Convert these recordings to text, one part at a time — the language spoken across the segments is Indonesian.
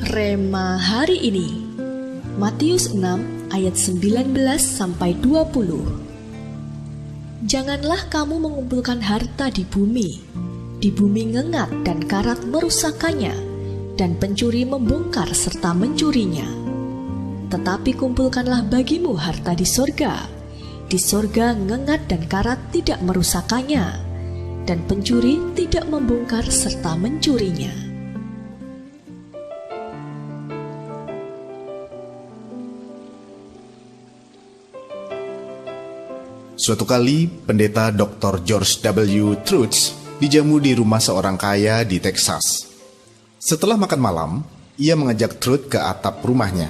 Rema hari ini, Matius 6 ayat 19-20. Janganlah kamu mengumpulkan harta di bumi ngengat dan karat merusakkannya, dan pencuri membongkar serta mencurinya. Tetapi kumpulkanlah bagimu harta di sorga. Di sorga ngengat dan karat tidak merusakkannya, dan pencuri tidak membongkar serta mencurinya. Suatu kali, pendeta Dr. George W. Truth dijamu di rumah seorang kaya di Texas. Setelah makan malam, ia mengajak Truth ke atap rumahnya.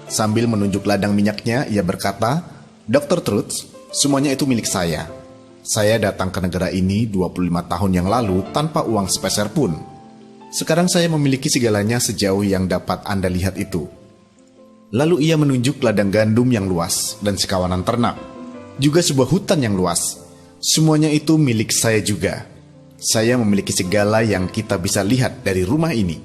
Sambil menunjuk ladang minyaknya, ia berkata, "Dr. Truth, semuanya itu milik saya. Saya datang ke negara ini 25 tahun yang lalu tanpa uang sepeser pun. Sekarang saya memiliki segalanya sejauh yang dapat Anda lihat itu." Lalu ia menunjuk ladang gandum yang luas dan sekawanan ternak, juga sebuah hutan yang luas. Semuanya itu milik saya juga. Saya memiliki segala yang kita bisa lihat dari rumah ini.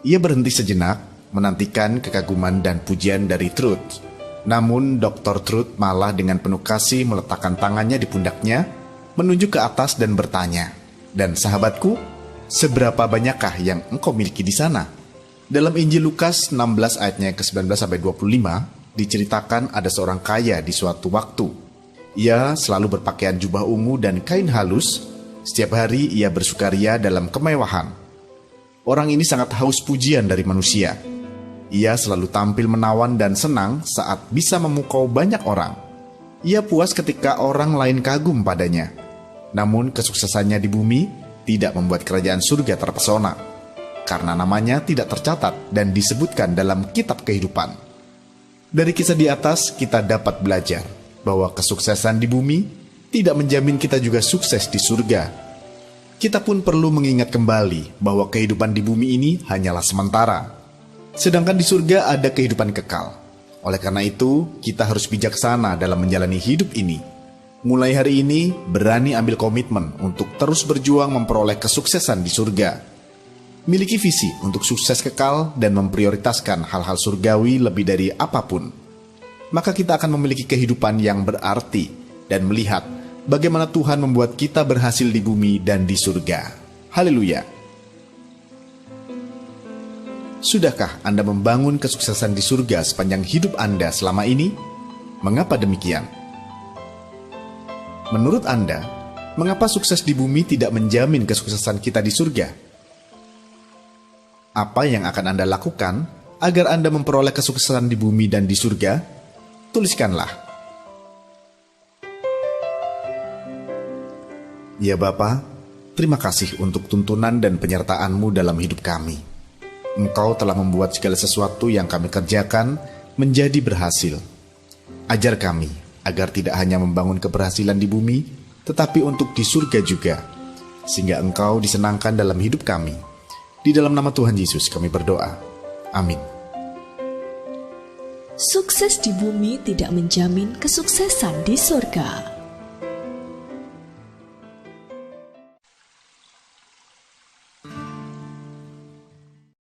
Ia berhenti sejenak, menantikan kekaguman dan pujian dari Truth. Namun Dr. Truth malah dengan penuh kasih meletakkan tangannya di pundaknya, menunjuk ke atas dan bertanya, "Dan sahabatku, seberapa banyakkah yang engkau miliki di sana?" Dalam Injil Lukas 16 ayatnya ke-19-25, diceritakan ada seorang kaya di suatu waktu. Ia selalu berpakaian jubah ungu dan kain halus. Setiap hari ia bersukaria dalam kemewahan. Orang ini sangat haus pujian dari manusia. Ia selalu tampil menawan dan senang saat bisa memukau banyak orang. Ia puas ketika orang lain kagum padanya. Namun kesuksesannya di bumi tidak membuat kerajaan surga terpesona, karena namanya tidak tercatat dan disebutkan dalam kitab kehidupan. Dari kisah di atas kita dapat belajar bahwa kesuksesan di bumi tidak menjamin kita juga sukses di surga. Kita pun perlu mengingat kembali bahwa kehidupan di bumi ini hanyalah sementara, sedangkan di surga ada kehidupan kekal. Oleh karena itu, kita harus bijaksana dalam menjalani hidup ini. Mulai hari ini, berani ambil komitmen untuk terus berjuang memperoleh kesuksesan di surga. Miliki visi untuk sukses kekal dan memprioritaskan hal-hal surgawi lebih dari apapun. Maka kita akan memiliki kehidupan yang berarti dan melihat bagaimana Tuhan membuat kita berhasil di bumi dan di surga. Haleluya! Sudahkah Anda membangun kesuksesan di surga sepanjang hidup Anda selama ini? Mengapa demikian? Menurut Anda, mengapa sukses di bumi tidak menjamin kesuksesan kita di surga? Apa yang akan Anda lakukan agar Anda memperoleh kesuksesan di bumi dan di surga? Tuliskanlah. Ya Bapa, terima kasih untuk tuntunan dan penyertaan-Mu dalam hidup kami. Engkau telah membuat segala sesuatu yang kami kerjakan menjadi berhasil. Ajar kami agar tidak hanya membangun keberhasilan di bumi, tetapi untuk di surga juga, sehingga Engkau disenangkan dalam hidup kami. Di dalam nama Tuhan Yesus kami berdoa. Amin. Sukses di bumi tidak menjamin kesuksesan di surga.